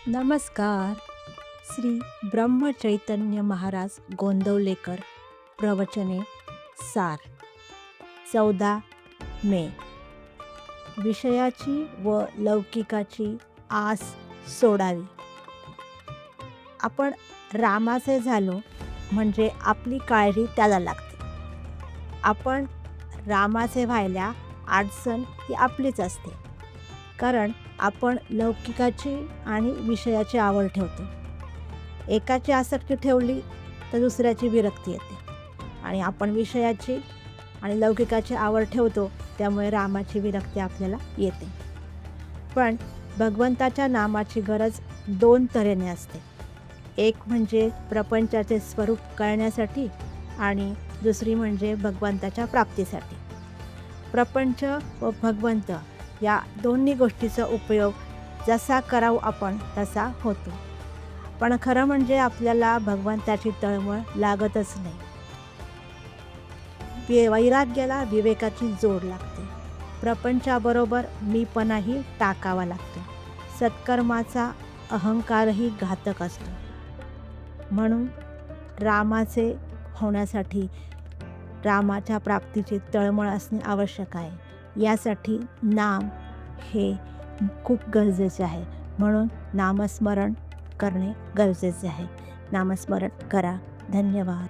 नमस्कार. श्री ब्रह्मचैतन्य महाराज गोंदवलेकर प्रवचने सार 14 मे. विषयाची व लौकिकाची आस सोडावी. आपण रामाचे झालो म्हणजे आपली काळजी त्याला लागते. आपण रामाचे व्हायला अडचण ही आपलीच असते, कारण आपण लौकिकाची आणि विषयाची आवड ठेवतो. एकाची आसक्ती ठेवली तर दुसऱ्याची विरक्ती येते, आणि आपण विषयाची आणि लौकिकाची आवड ठेवतो, त्यामुळे रामाची विरक्ती आपल्याला येते. पण भगवंताच्या नामाची गरज 2 तऱ्हेने असते. एक म्हणजे प्रपंचाचे स्वरूप कळण्यासाठी, आणि दुसरी म्हणजे भगवंताच्या प्राप्तीसाठी. प्रपंच व भगवंत या दोन्ही गोष्टीचा उपयोग जसा करावं आपण तसा होतो. पण खरं म्हणजे आपल्याला भगवंताची तळमळ लागतच नाही. वैराग्याला विवेकाची जोड लागते. प्रपंचाबरोबर मीपणाही टाकावा लागतो. सत्कर्माचा अहंकारही घातक असतो. म्हणून रामाचे होण्यासाठी रामाच्या प्राप्तीची तळमळ असणे आवश्यक आहे. यासाठी नाम हे खूप गरजेचे आहे. म्हणून नामस्मरण करणे गरजेचे आहे. नामस्मरण करा. धन्यवाद.